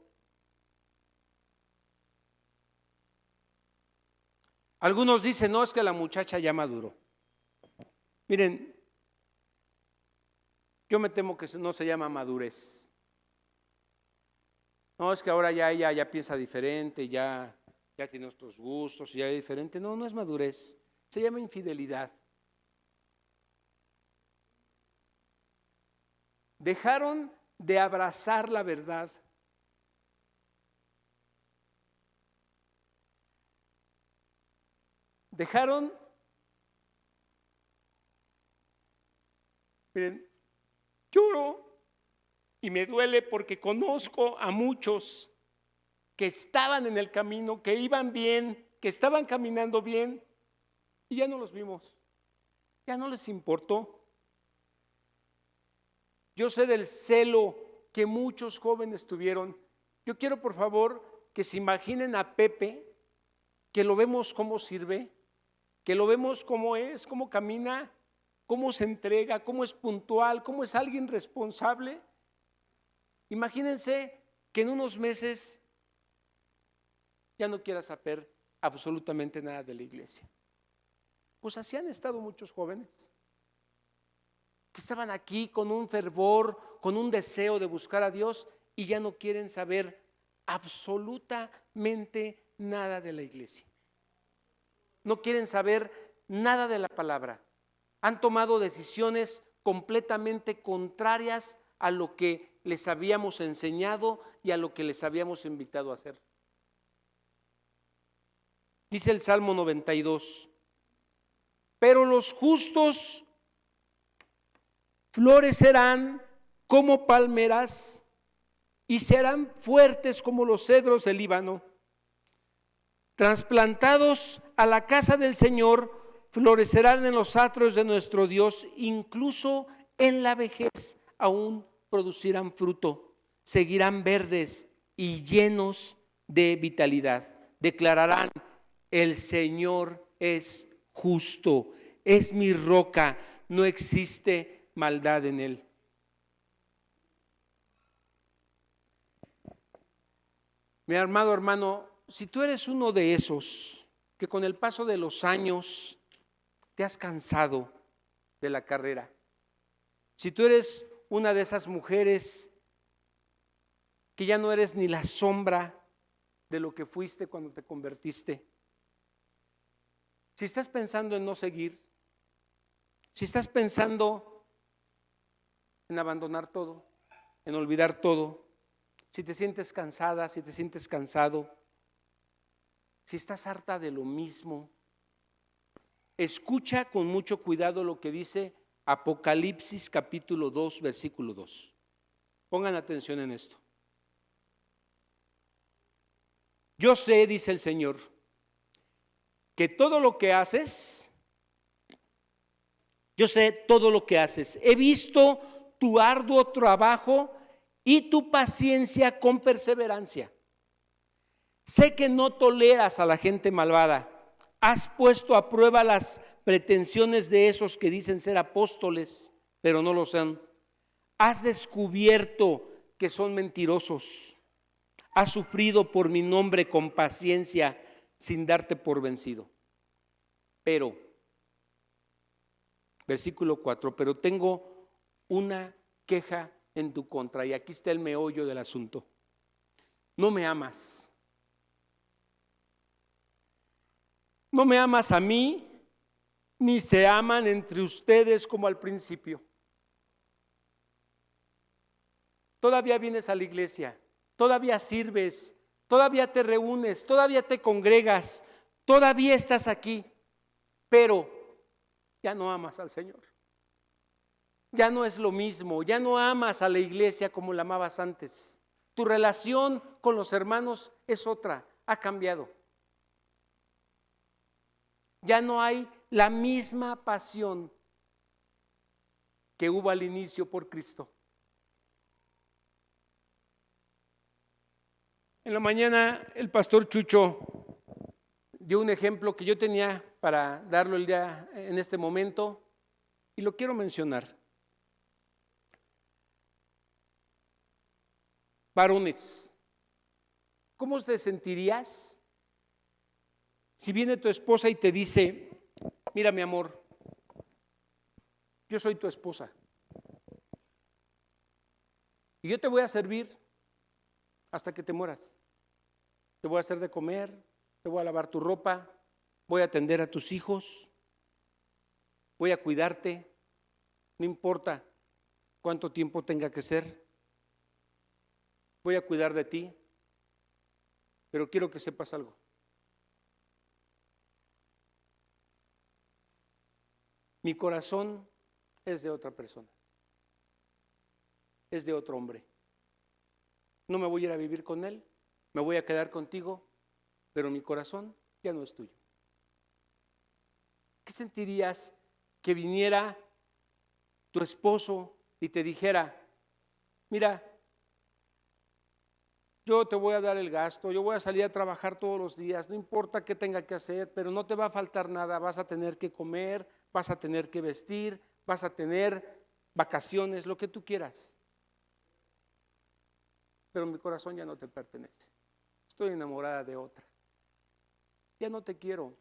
Algunos dicen, no, es que la muchacha ya maduró. Miren, yo me temo que no se llama madurez. No, es que ahora ya ella ya piensa diferente, ya tiene otros gustos, ya es diferente. No, no es madurez, se llama infidelidad. Dejaron de abrazar la verdad. Dejaron, miren, lloro y me duele porque conozco a muchos que estaban en el camino, que iban bien, que estaban caminando bien y ya no los vimos, ya no les importó. Yo sé del celo que muchos jóvenes tuvieron. Yo quiero, por favor, que se imaginen a Pepe, que lo vemos cómo sirve, que lo vemos cómo es, cómo camina, cómo se entrega, cómo es puntual, cómo es alguien responsable. Imagínense que en unos meses ya no quiera saber absolutamente nada de la iglesia. Pues así han estado muchos jóvenes que estaban aquí con un fervor, con un deseo de buscar a Dios y ya no quieren saber absolutamente nada de la iglesia. No quieren saber nada de la palabra. Han tomado decisiones completamente contrarias a lo que les habíamos enseñado y a lo que les habíamos invitado a hacer. Dice el Salmo 92, pero los justos florecerán como palmeras y serán fuertes como los cedros del Líbano. Trasplantados a la casa del Señor, florecerán en los atrios de nuestro Dios, incluso en la vejez aún producirán fruto, seguirán verdes y llenos de vitalidad. Declararán, el Señor es justo, es mi roca, no existe maldad en él. Mi amado hermano, si tú eres uno de esos que con el paso de los años te has cansado de la carrera, si tú eres una de esas mujeres que ya no eres ni la sombra de lo que fuiste cuando te convertiste, si estás pensando en no seguir, si estás pensando en abandonar todo, en olvidar todo, si te sientes cansada, si te sientes cansado, si estás harta de lo mismo, escucha con mucho cuidado lo que dice Apocalipsis capítulo 2, versículo 2. Pongan atención en esto. Yo sé, dice el Señor, que todo lo que haces, yo sé todo lo que haces. He visto tu arduo trabajo y tu paciencia con perseverancia. Sé que no toleras a la gente malvada. Has puesto a prueba las pretensiones de esos que dicen ser apóstoles, pero no lo son. Has descubierto que son mentirosos. Has sufrido por mi nombre con paciencia sin darte por vencido. Pero, versículo 4, pero tengo una queja en tu contra, y aquí está el meollo del asunto. No me amas. No me amas a mí, ni se aman entre ustedes como al principio. Todavía vienes a la iglesia, todavía sirves, todavía te reúnes, todavía te congregas, todavía estás aquí, pero ya no amas al Señor. Ya no es lo mismo, ya no amas a la iglesia como la amabas antes. Tu relación con los hermanos es otra, ha cambiado. Ya no hay la misma pasión que hubo al inicio por Cristo. En la mañana el pastor Chucho dio un ejemplo que yo tenía para darlo el día en este momento y lo quiero mencionar. Varones, ¿cómo te sentirías si viene tu esposa y te dice: mira, mi amor, yo soy tu esposa y yo te voy a servir hasta que te mueras? Te voy a hacer de comer, te voy a lavar tu ropa, voy a atender a tus hijos, voy a cuidarte, no importa cuánto tiempo tenga que ser, voy a cuidar de ti, pero quiero que sepas algo. Mi corazón es de otra persona, es de otro hombre. No me voy a ir a vivir con él, me voy a quedar contigo, pero mi corazón ya no es tuyo. ¿Qué sentirías que viniera tu esposo y te dijera: mira, yo te voy a dar el gasto, yo voy a salir a trabajar todos los días, no importa qué tenga que hacer, pero no te va a faltar nada, vas a tener que comer, vas a tener que vestir, vas a tener vacaciones, lo que tú quieras, pero mi corazón ya no te pertenece, estoy enamorada de otra, ya no te quiero,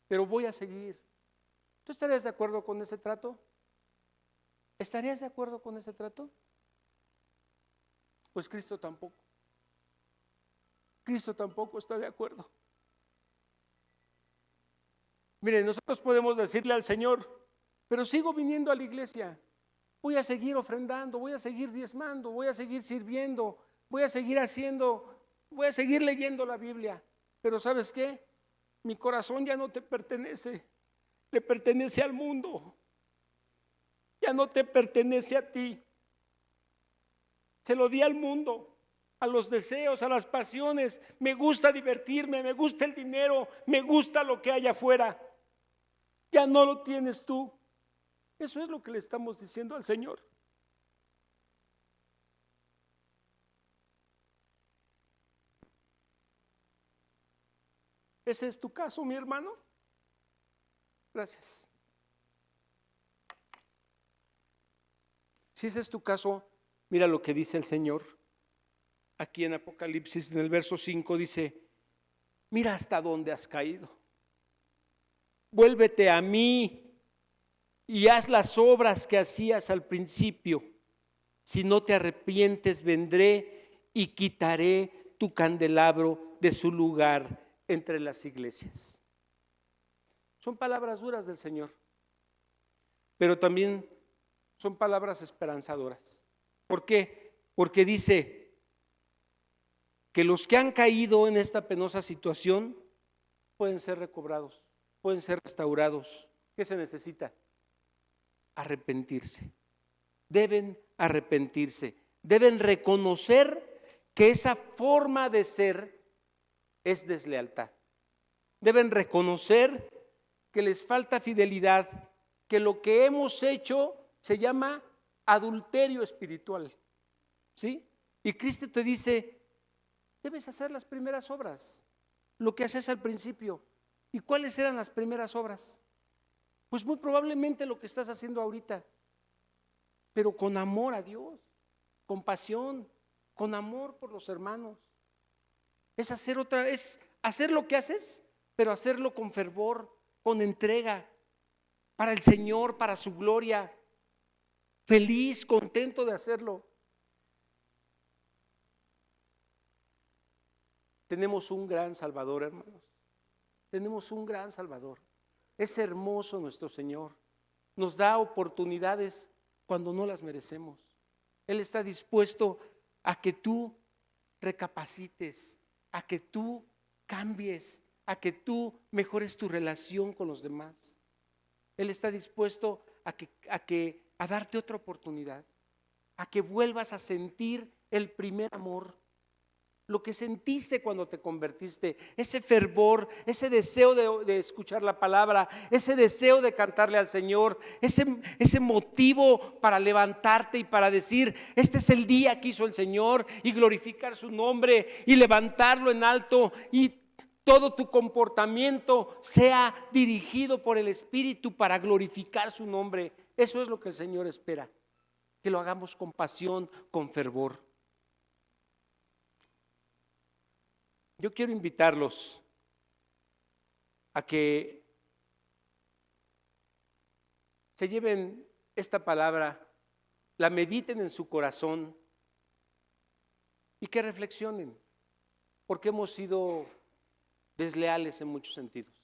pero voy a seguir? ¿Tú estarías de acuerdo con ese trato? ¿Estarías de acuerdo con ese trato? Pues Cristo tampoco. Cristo tampoco está de acuerdo. Miren, nosotros podemos decirle al Señor: pero sigo viniendo a la iglesia, voy a seguir ofrendando, voy a seguir diezmando, voy a seguir sirviendo, voy a seguir haciendo, voy a seguir leyendo la Biblia. Pero ¿sabes qué? Mi corazón ya no te pertenece, le pertenece al mundo, ya no te pertenece a ti. Se lo di al mundo, a los deseos, a las pasiones. Me gusta divertirme, me gusta el dinero, me gusta lo que hay afuera. Ya no lo tienes tú. Eso es lo que le estamos diciendo al Señor. ¿Ese es tu caso, mi hermano? Gracias. Si ese es tu caso, mira lo que dice el Señor. aquí en Apocalipsis, en el verso 5, dice: mira hasta dónde has caído. Vuélvete a mí y haz las obras que hacías al principio. Si no te arrepientes, vendré y quitaré tu candelabro de su lugar entre las iglesias. Son palabras duras del Señor, pero también son palabras esperanzadoras. ¿Por qué? Porque dice que los que han caído en esta penosa situación pueden ser recobrados, pueden ser restaurados. ¿Qué se necesita? Arrepentirse. Deben arrepentirse, deben reconocer que esa forma de ser es deslealtad. Deben reconocer que les falta fidelidad, que lo que hemos hecho se llama adulterio espiritual, ¿sí? Y Cristo te dice: debes hacer las primeras obras, lo que haces al principio. ¿Y cuáles eran las primeras obras? Pues muy probablemente lo que estás haciendo ahorita, pero con amor a Dios, con pasión, con amor por los hermanos. Es hacer lo que haces, pero hacerlo con fervor, con entrega, para el Señor, para su gloria, feliz, contento de hacerlo. Tenemos un gran Salvador, hermanos. Tenemos un gran Salvador. Es hermoso nuestro Señor. Nos da oportunidades cuando no las merecemos. Él está dispuesto a que tú recapacites, a que tú cambies, a que tú mejores tu relación con los demás. Él está dispuesto a darte otra oportunidad, a que vuelvas a sentir el primer amor, lo que sentiste cuando te convertiste, ese fervor, ese deseo de escuchar la palabra, ese deseo de cantarle al Señor, ese motivo para levantarte y para decir: este es el día que hizo el Señor, y glorificar su nombre y levantarlo en alto, y todo tu comportamiento sea dirigido por el Espíritu para glorificar su nombre. Eso es lo que el Señor espera, que lo hagamos con pasión, con fervor. Yo quiero invitarlos a que se lleven esta palabra, la mediten en su corazón y que reflexionen, porque hemos sido desleales en muchos sentidos.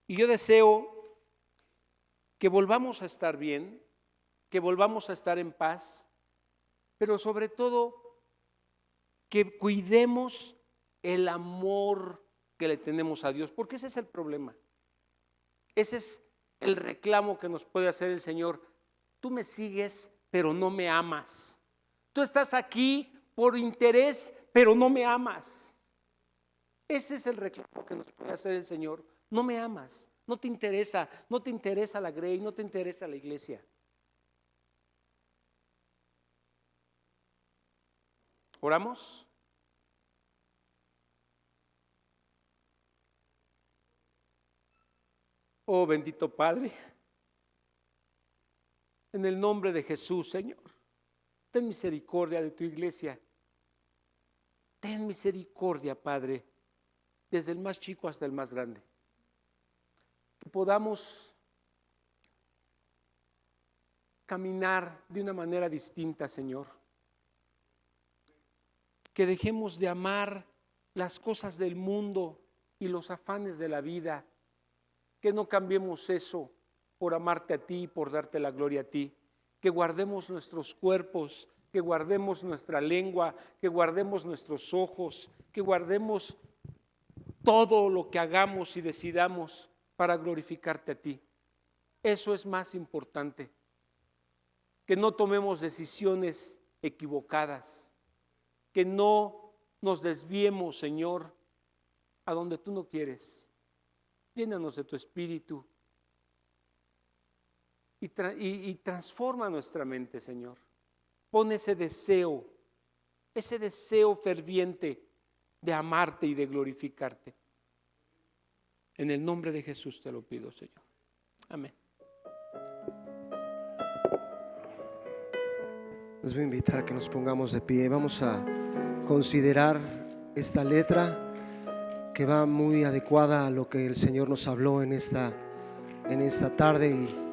Y yo deseo que volvamos a estar bien, que volvamos a estar en paz, pero sobre todo que cuidemos el amor que le tenemos a Dios, porque ese es el problema. Ese es el reclamo que nos puede hacer el Señor. Tú me sigues, pero no me amas. Tú estás aquí por interés, pero no me amas. Ese es el reclamo que nos puede hacer el Señor. No me amas, no te interesa la Grey, no te interesa la iglesia. ¿Oramos? Oh bendito Padre, en el nombre de Jesús, Señor, ten misericordia de tu iglesia. Ten misericordia, Padre, desde el más chico hasta el más grande. Que podamos caminar de una manera distinta, Señor. Que dejemos de amar las cosas del mundo y los afanes de la vida. Que no cambiemos eso por amarte a ti, por darte la gloria a ti. Que guardemos nuestros cuerpos, que guardemos nuestra lengua, que guardemos nuestros ojos, que guardemos todo lo que hagamos y decidamos para glorificarte a ti. Eso es más importante. Que no tomemos decisiones equivocadas, que no nos desviemos, Señor, a donde tú no quieres. Llénanos de tu Espíritu y transforma nuestra mente, Señor. Pon ese deseo ferviente de amarte y de glorificarte. En el nombre de Jesús te lo pido, Señor. Amén. Les voy a invitar a que nos pongamos de pie. Vamos a considerar esta letra que va muy adecuada a lo que el Señor nos habló en esta tarde. Y